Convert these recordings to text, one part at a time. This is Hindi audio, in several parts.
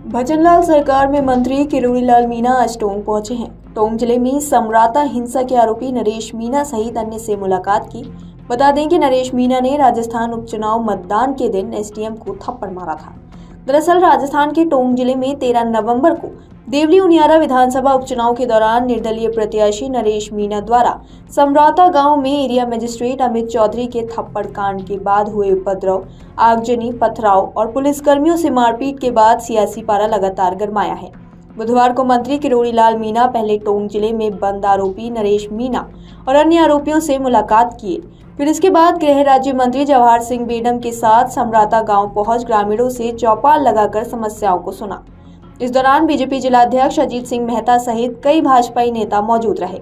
भजनलाल सरकार में मंत्री किरोड़ी लाल मीणा आज टोंक पहुंचे हैं। टोंक जिले में समराता हिंसा के आरोपी नरेश मीणा सहित अन्य से मुलाकात की। बता दें कि नरेश मीणा ने राजस्थान उपचुनाव मतदान के दिन एसडीएम को थप्पड़ मारा था। दरअसल राजस्थान के टोंक जिले में 13 नवंबर को देवली उनियारा विधानसभा उपचुनाव के दौरान निर्दलीय प्रत्याशी नरेश मीणा द्वारा समराता गांव में एरिया मजिस्ट्रेट अमित चौधरी के थप्पड़ कांड के बाद हुए उपद्रव, आगजनी, पथराव और पुलिसकर्मियों से मारपीट के बाद सियासी पारा लगातार गरमाया है। बुधवार को मंत्री किरोड़ी लाल मीणा पहले टोंक जिले में बंद आरोपी नरेश मीणा और अन्य आरोपियों से मुलाकात किए। फिर इसके बाद गृह राज्य मंत्री जवाहर सिंह बेडम के साथ समराता गांव पहुंच ग्रामीणों से चौपाल लगाकर समस्याओं को सुना। इस दौरान बीजेपी जिलाध्यक्ष अजीत सिंह मेहता सहित कई भाजपाई नेता मौजूद रहे।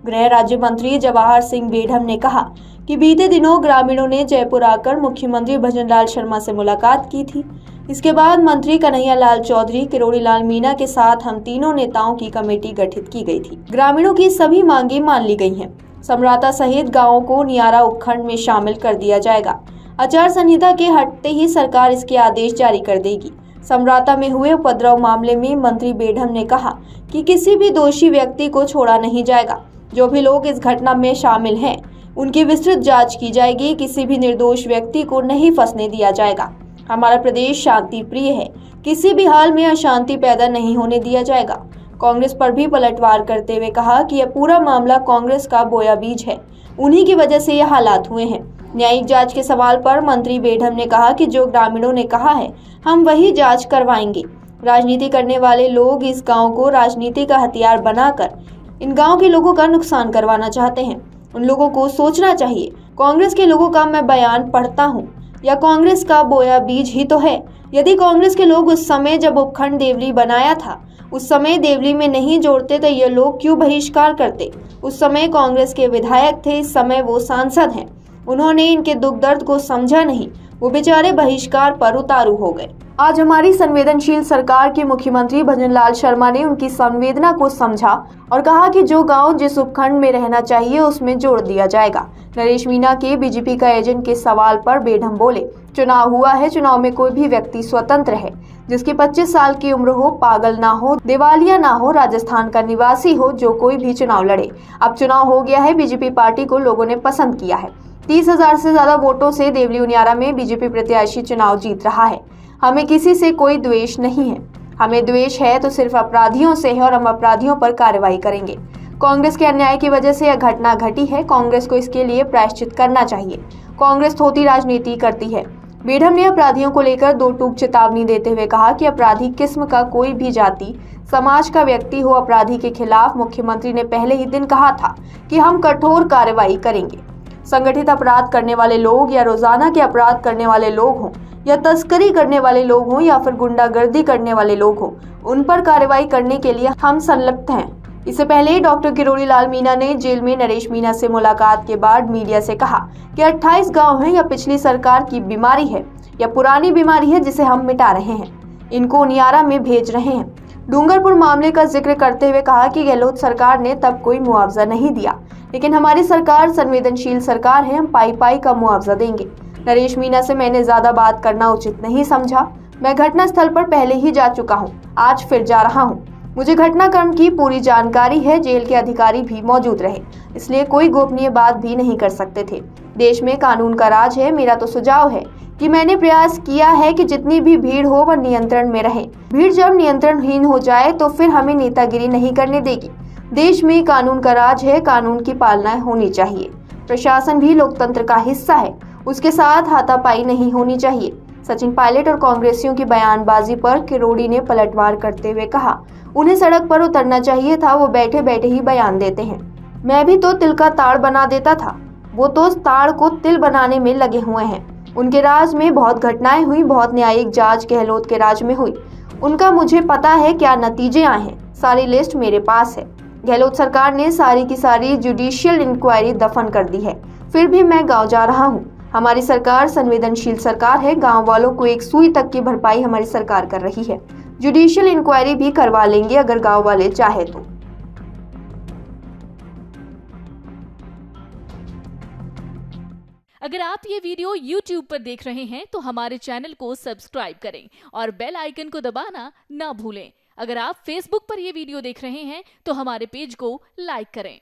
गृह राज्य मंत्री जवाहर सिंह बेडम ने कहा कि बीते दिनों ग्रामीणों ने जयपुर आकर मुख्यमंत्री भजनलाल शर्मा से मुलाकात की थी। इसके बाद मंत्री कन्हैया लाल चौधरी, किरोड़ी लाल मीणा के साथ हम तीनों नेताओं की कमेटी गठित की गई थी। ग्रामीणों की सभी मांगे मान ली गई हैं। समराता सहित गांवों को नियारा उपखंड में शामिल कर दिया जाएगा। आचार संहिता के हटते ही सरकार इसके आदेश जारी कर देगी। समराता में हुए उपद्रव मामले में मंत्री बेडम ने कहा कि किसी भी दोषी व्यक्ति को छोड़ा नहीं जाएगा। जो भी लोग इस घटना में शामिल हैं, उनकी विस्तृत जांच की जाएगी। किसी भी निर्दोष व्यक्ति को नहीं फंसने दिया जाएगा। हमारा प्रदेश शांति प्रिय है, किसी भी हाल में अशांति पैदा नहीं होने दिया जाएगा। कांग्रेस पर भी पलटवार करते हुए कहा कि यह पूरा मामला कांग्रेस का बोया बीज है, उन्हीं की वजह से यह हालात हुए हैं। न्यायिक जांच के सवाल पर मंत्री बेडम ने कहा कि जो ग्रामीणों ने कहा है, हम वही जांच करवाएंगे। राजनीति करने वाले लोग इस गांव को राजनीति का हथियार बनाकर इन गांव के लोगों का नुकसान करवाना चाहते हैं। उन लोगों को सोचना चाहिए, कांग्रेस के लोगों का मैं बयान पढ़ता हूँ, या कांग्रेस का बोया बीज ही तो है। यदि कांग्रेस के लोग उस समय जब उपखंड देवली बनाया था, उस समय देवली में नहीं जोड़ते तो ये लोग क्यों बहिष्कार करते। उस समय कांग्रेस के विधायक थे, इस समय वो सांसद हैं। उन्होंने इनके दुख दर्द को समझा नहीं, वो बेचारे बहिष्कार पर उतारू हो गए। आज हमारी संवेदनशील सरकार के मुख्यमंत्री भजनलाल शर्मा ने उनकी संवेदना को समझा और कहा कि जो गांव जिस उपखंड में रहना चाहिए उसमें जोड़ दिया जाएगा। नरेश मीणा के बीजेपी का एजेंट के सवाल पर बेडम बोले, चुनाव हुआ है, चुनाव में कोई भी व्यक्ति स्वतंत्र है, जिसकी 25 साल की उम्र हो, पागल ना हो, दिवालिया ना हो, राजस्थान का निवासी हो, जो कोई भी चुनाव लड़े। अब चुनाव हो गया है, बीजेपी पार्टी को लोगों ने पसंद किया है। 30,000 से ज्यादा वोटों से देवली उनियारा में बीजेपी प्रत्याशी चुनाव जीत रहा है। हमें किसी से कोई द्वेष नहीं है। हमें द्वेष है तो सिर्फ अपराधियों से है और हम अपराधियों पर कार्रवाई करेंगे। कांग्रेस के अन्याय की वजह से यह घटना घटी है। कांग्रेस को इसके लिए प्रायश्चित करना चाहिए। कांग्रेस थोती राजनीति करती है। बेडम ने अपराधियों को लेकर दो टूक चेतावनी देते हुए कहा कि अपराधी किस्म का कोई भी जाति समाज का व्यक्ति हो, अपराधी के खिलाफ मुख्यमंत्री ने पहले ही दिन कहा था कि हम कठोर कार्रवाई करेंगे। संगठित अपराध करने वाले लोग या रोजाना के अपराध करने वाले लोग हों या तस्करी करने वाले लोग हों या फिर गुंडागर्दी करने वाले लोग हों, उन पर कार्रवाई करने के लिए हम संलिप्त हैं। इससे पहले डॉक्टर किरोड़ी लाल मीणा ने जेल में नरेश मीणा से मुलाकात के बाद मीडिया से कहा कि 28 गांव हैं, या पिछली सरकार की बीमारी है या पुरानी बीमारी है जिसे हम मिटा रहे हैं। इनको उनियारा में भेज रहे हैं। डूंगरपुर मामले का जिक्र करते हुए कहा कि गहलोत सरकार ने तब कोई मुआवजा नहीं दिया, लेकिन हमारी सरकार संवेदनशील सरकार है, हम पाई पाई का मुआवजा देंगे। नरेश मीणा से मैंने ज्यादा बात करना उचित नहीं समझा। मैं घटना स्थल पर पहले ही जा चुका हूँ, आज फिर जा रहा हूँ। मुझे घटनाक्रम की पूरी जानकारी है। जेल के अधिकारी भी मौजूद रहे, इसलिए कोई गोपनीय बात भी नहीं कर सकते थे। देश में कानून का राज है। मेरा तो सुझाव है कि मैंने प्रयास किया है कि जितनी भी भीड़ हो वह नियंत्रण में रहे। भीड़ जब नियंत्रणहीन हो जाए तो फिर हमें नेतागिरी नहीं करने देगी। देश में कानून का राज है, कानून की पालना होनी चाहिए। प्रशासन भी लोकतंत्र का हिस्सा है, उसके साथ हाथापाई नहीं होनी चाहिए। सचिन पायलट और कांग्रेसियों की बयानबाजी पर किरोड़ी ने पलटवार करते हुए कहा, उन्हें सड़क पर उतरना चाहिए था, वो बैठे बैठे ही बयान देते हैं। मैं भी तो तिल का ताड़ बना देता था, वो तो ताड़ को तिल बनाने में लगे हुए हैं। उनके राज में बहुत घटनाएं हुई, बहुत न्यायिक जांच गहलोत के राज में हुई। उनका मुझे पता है क्या नतीजे आए हैं, सारी लिस्ट मेरे पास है। गहलोत सरकार ने सारी की सारी जुडिशियल इंक्वायरी दफन कर दी है, फिर भी मैं गाँव जा रहा हूँ। हमारी सरकार संवेदनशील सरकार है। गांव वालों को एक सुई तक की भरपाई हमारी सरकार कर रही है। जुडिशियल इंक्वायरी भी करवा लेंगे अगर गांव वाले चाहे तो। अगर आप ये वीडियो YouTube पर देख रहे हैं तो हमारे चैनल को सब्सक्राइब करें और बेल आइकन को दबाना ना भूलें। अगर आप Facebook पर ये वीडियो देख रहे हैं तो हमारे पेज को लाइक करें।